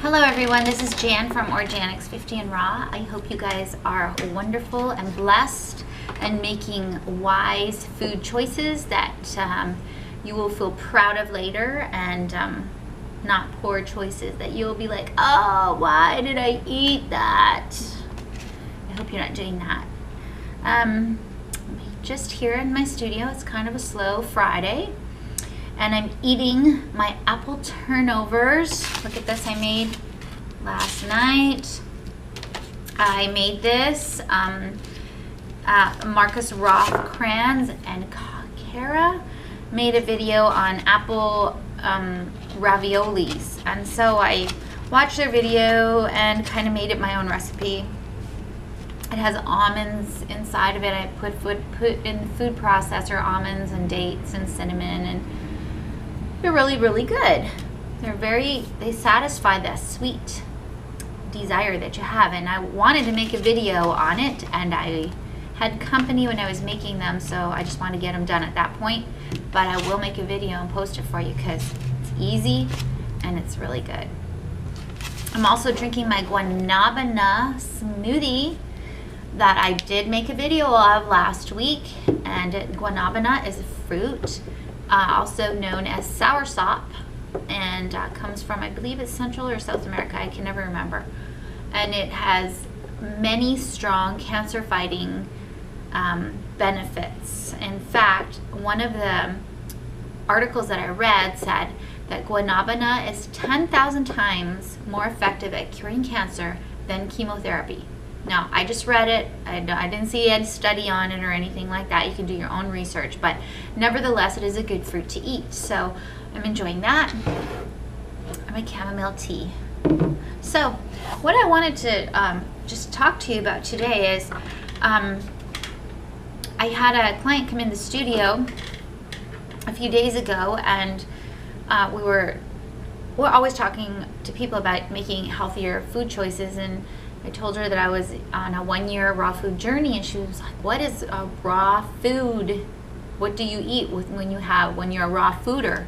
Hello everyone, this is Jan from orJANics 50nRaw. I hope you guys are wonderful and blessed and making wise food choices that you will feel proud of later, and not poor choices that you'll be like, oh, why did I eat that? I hope you're not doing that. Just here in my studio, it's kind of a slow Friday, and I'm eating my apple turnovers. Look at this, I made last night. I made this. Marcus Rothkranz and Kara made a video on apple raviolis, and so I watched their video and kind of made it my own recipe. It has almonds inside of it. I put in the food processor almonds and dates and cinnamon, and they're really, really good. They satisfy that sweet desire that you have, and I wanted to make a video on it, and I had company when I was making them, so I just wanted to get them done at that point. But I will make a video and post it for you because it's easy and it's really good. I'm also drinking my guanabana smoothie that I did make a video of last week, and guanabana is a fruit, also known as soursop, and comes from, I believe it's Central or South America, I can never remember, and it has many strong cancer fighting benefits. In fact, one of the articles that I read said that guanabana is 10,000 times more effective at curing cancer than chemotherapy. Now, I just read it. I didn't see any study on it or anything like that. You can do your own research, but nevertheless, it is a good fruit to eat. So I'm enjoying that. And my chamomile tea. So what I wanted to just talk to you about today is I had a client come in the studio a few days ago, and we're always talking to people about making healthier food choices, and I told her that I was on a 1-year raw food journey, and she was like, what is a raw food? What do you eat when you're a raw fooder?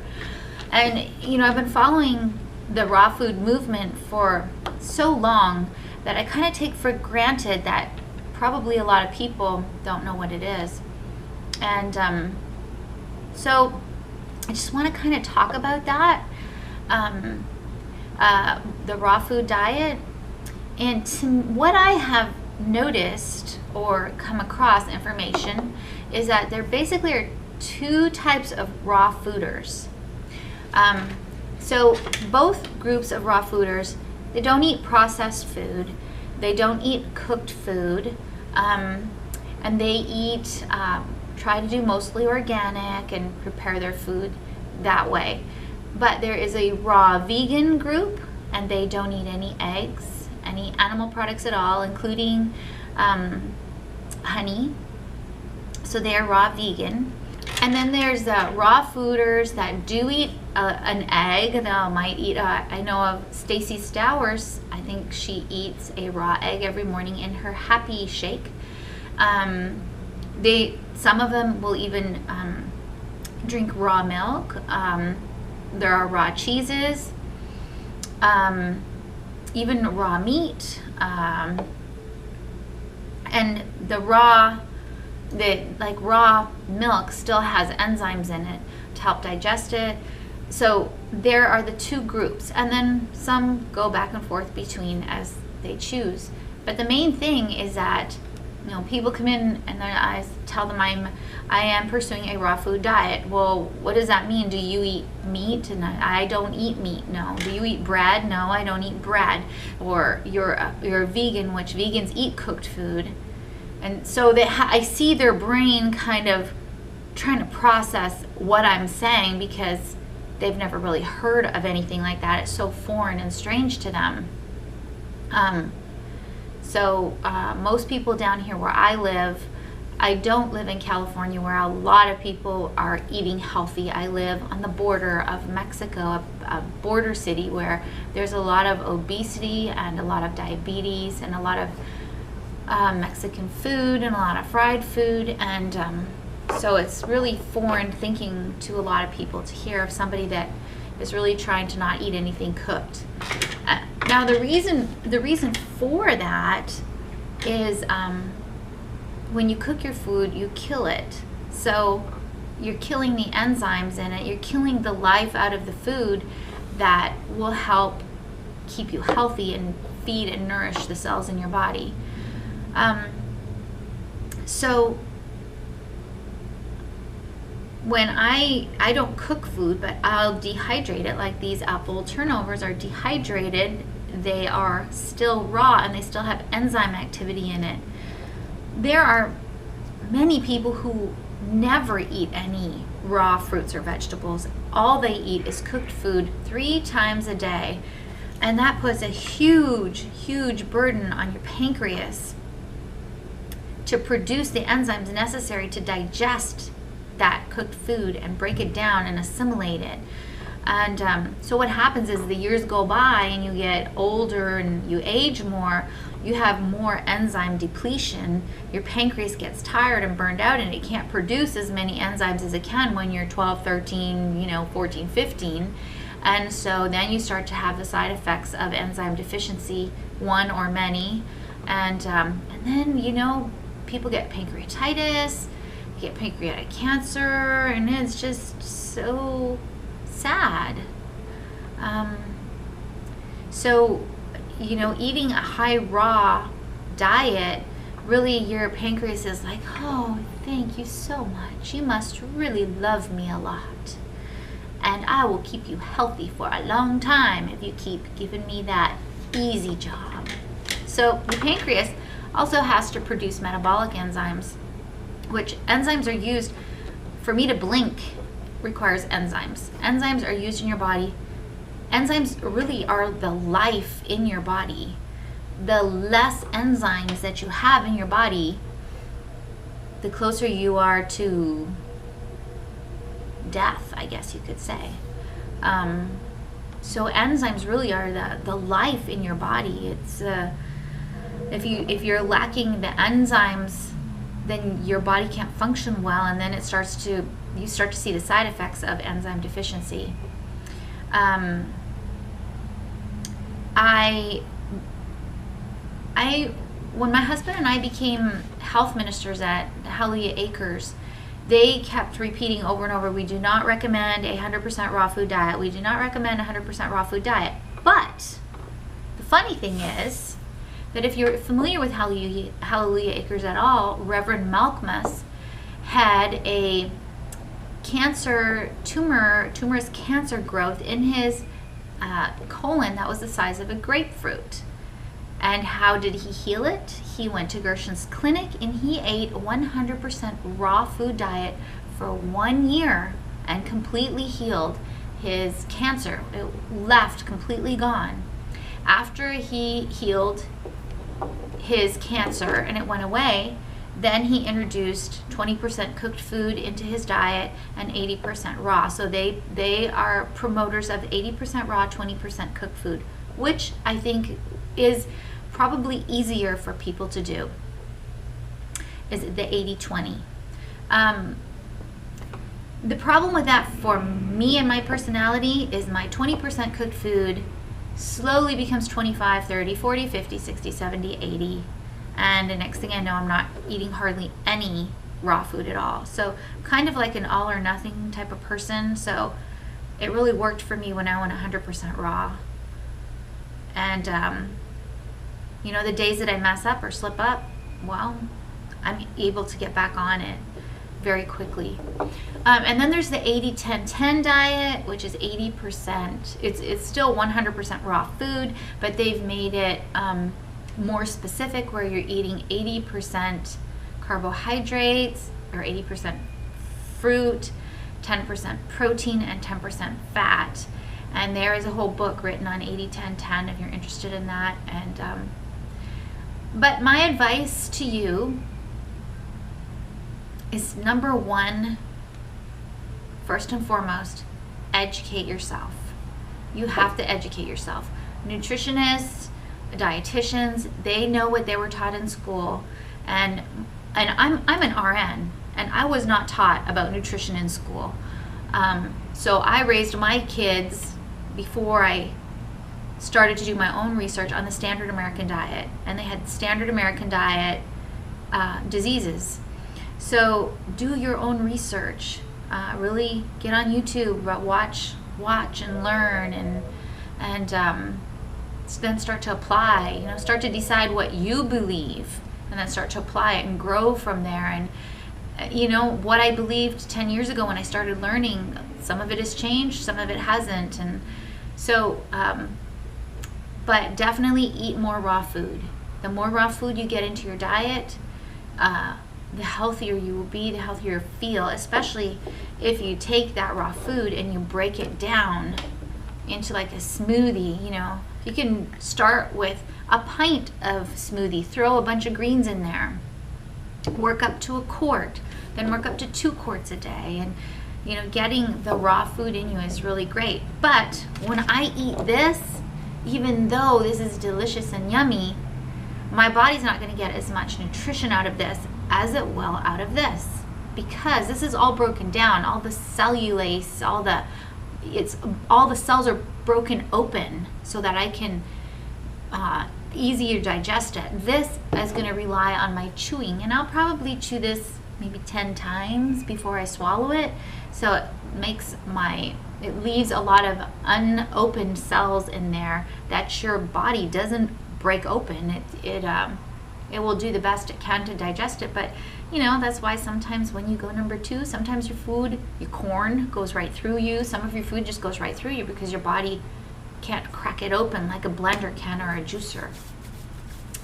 And you know, I've been following the raw food movement for so long that I kind of take for granted that probably a lot of people don't know what it is. And so I just want to kind of talk about that, the raw food diet. And what I have noticed or come across information is that there basically are two types of raw fooders. So both groups of raw fooders, they don't eat processed food, they don't eat cooked food, and they eat, try to do mostly organic and prepare their food that way. But there is a raw vegan group, and they don't eat any eggs, any animal products at all, including honey. So they are raw vegan. And then there's the raw fooders that do eat an egg. They might eat, I know of Stacy Stowers, I think she eats a raw egg every morning in her happy shake. Some of them will even drink raw milk. There are raw cheeses, even raw meat, and raw milk still has enzymes in it to help digest it. So there are the two groups, and then some go back and forth between as they choose. But the main thing is that, you know, people come in and I tell them I am pursuing a raw food diet. Well, what does that mean? Do you eat meat? And I don't eat meat. No. Do you eat bread? No, I don't eat bread. Or you're a vegan, which vegans eat cooked food. And so I see their brain kind of trying to process what I'm saying because they've never really heard of anything like that. It's so foreign and strange to them. Most people down here where I live, I don't live in California where a lot of people are eating healthy. I live on the border of Mexico, a border city where there's a lot of obesity and a lot of diabetes and a lot of Mexican food and a lot of fried food, and so it's really foreign thinking to a lot of people to hear of somebody that is really trying to not eat anything cooked. Now the reason for that is when you cook your food, you kill it. So you're killing the enzymes in it. You're killing the life out of the food that will help keep you healthy and feed and nourish the cells in your body. So when I don't cook food, but I'll dehydrate it, like these apple turnovers are dehydrated. They are still raw and they still have enzyme activity in it. There are many people who never eat any raw fruits or vegetables. All they eat is cooked food 3 times a day. And that puts a huge, huge burden on your pancreas to produce the enzymes necessary to digest that cooked food and break it down and assimilate it. And so what happens is the years go by and you get older and you age more, you have more enzyme depletion. Your pancreas gets tired and burned out and it can't produce as many enzymes as it can when you're 12, 13, 14, 15. And so then you start to have the side effects of enzyme deficiency, one or many. And then, people get pancreatitis, get pancreatic cancer, and it's just so sad. So eating a high raw diet, really your pancreas is like, oh, thank you so much. You must really love me a lot. And I will keep you healthy for a long time if you keep giving me that easy job. So the pancreas also has to produce metabolic enzymes, which enzymes are used. For me to blink requires enzymes. Enzymes are used in your body. Enzymes really are the life in your body. The less enzymes that you have in your body, the closer you are to death, I guess you could say. So enzymes really are the life in your body. It's if you're lacking the enzymes, then your body can't function well, and then you start to see the side effects of enzyme deficiency. When my husband and I became health ministers at Hallelujah Acres, they kept repeating over and over, we do not recommend a 100% raw food diet. We do not recommend a 100% raw food diet. But the funny thing is that if you're familiar with Hallelujah Acres at all, Reverend Malcolmus had a tumorous cancer growth in his colon that was the size of a grapefruit. And how did he heal it? He went to Gershon's clinic and he ate 100% raw food diet for 1 year and completely healed his cancer. It left completely gone. After he healed his cancer and it went away, then he introduced 20% cooked food into his diet and 80% raw. So they are promoters of 80% raw, 20% cooked food, which I think is probably easier for people to do, is the 80-20. The problem with that for me and my personality is my 20% cooked food slowly becomes 25, 30, 40, 50, 60, 70, 80. And the next thing I know, I'm not eating hardly any raw food at all. So kind of like an all or nothing type of person. So it really worked for me when I went 100% raw. And, the days that I mess up or slip up, well, I'm able to get back on it very quickly. And then there's the 80-10-10 diet, which is 80%. It's still 100% raw food, but they've made it more specific, where you're eating 80% carbohydrates or 80% fruit, 10% protein, and 10% fat. And there is a whole book written on 80-10-10 if you're interested in that. And but my advice to you is, number one, first and foremost, educate yourself. You have to educate yourself. Nutritionists, dietitians, they know what they were taught in school, and I'm an RN, and I was not taught about nutrition in school. So I raised my kids before I started to do my own research on the standard American diet, and they had standard American diet diseases. So do your own research. Really get on YouTube, watch and learn, and then start to apply. Start to decide what you believe, and then start to apply it and grow from there. And what I believed 10 years ago when I started learning, some of it has changed, some of it hasn't. And so, but definitely eat more raw food. The more raw food you get into your diet, the healthier you will be, the healthier you feel, especially if you take that raw food and you break it down into like a smoothie. You can start with a pint of smoothie, throw a bunch of greens in there, work up to a quart, then work up to 2 quarts a day. And getting the raw food in you is really great. But when I eat this, even though this is delicious and yummy, my body's not going to get as much nutrition out of this as it will out of this, because this is all broken down. All the cellulase, all the cells are broken open so that I can easier digest it. This is going to rely on my chewing, and I'll probably chew this maybe 10 times before I swallow it. So it leaves a lot of unopened cells in there that your body doesn't break open. It will do the best it can to digest it, but that's why sometimes when you go number 2, sometimes your corn goes right through you. Some of your food just goes right through you because your body can't crack it open like a blender can or a juicer.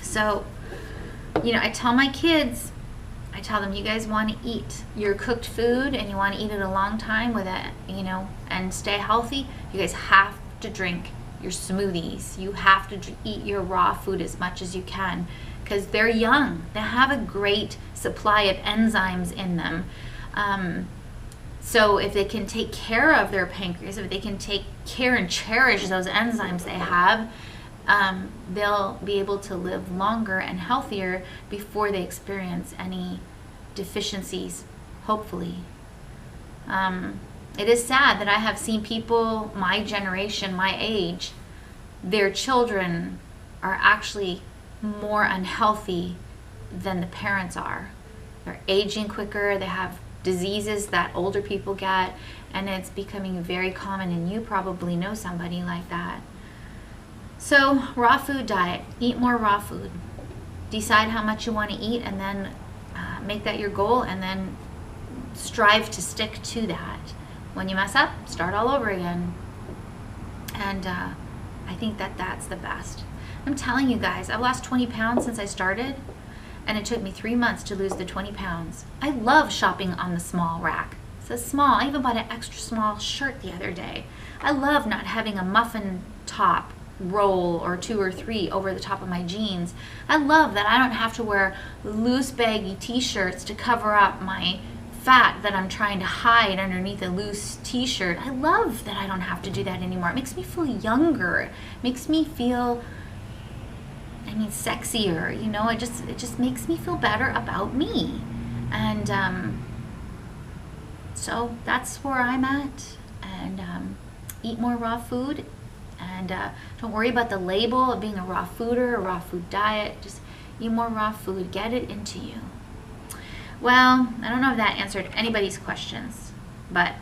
So, I tell my kids, you guys want to eat your cooked food and you want to eat it a long time with it, and stay healthy, you guys have to drink your smoothies. You have to eat your raw food as much as you can, because they're young. They have a great supply of enzymes in them. So if they can take care of their pancreas, if they can take care and cherish those enzymes they have, they'll be able to live longer and healthier before they experience any deficiencies, hopefully. It is sad that I have seen people my generation, my age, their children are actually more unhealthy than the parents are. They're aging quicker, they have diseases that older people get, and it's becoming very common, and you probably know somebody like that. So, raw food diet. Eat more raw food. Decide how much you want to eat, and then make that your goal, and then strive to stick to that. When you mess up, start all over again. And I think that's the best. I'm telling you guys, I've lost 20 pounds since I started, and it took me 3 months to lose the 20 pounds. I love shopping on the small rack. It says small. I even bought an extra small shirt the other day. I love not having a muffin top roll or 2 or 3 over the top of my jeans. I love that I don't have to wear loose baggy t-shirts to cover up my fat that I'm trying to hide underneath a loose t-shirt. I love that I don't have to do that anymore. It makes me feel younger. It makes me feel, sexier. It just makes me feel better about me. And so that's where I'm at. And eat more raw food. And don't worry about the label of being a raw fooder, a raw food diet. Just eat more raw food. Get it into you. Well, I don't know if that answered anybody's questions, but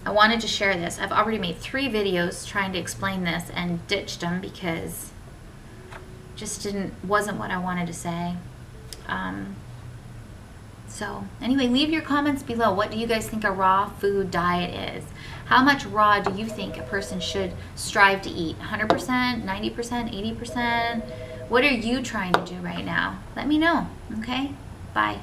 I wanted to share this. I've already made 3 videos trying to explain this and ditched them because just wasn't what I wanted to say. So anyway, leave your comments below. What do you guys think a raw food diet is? How much raw do you think a person should strive to eat? 100%, 90%, 80%? What are you trying to do right now? Let me know, okay? Bye.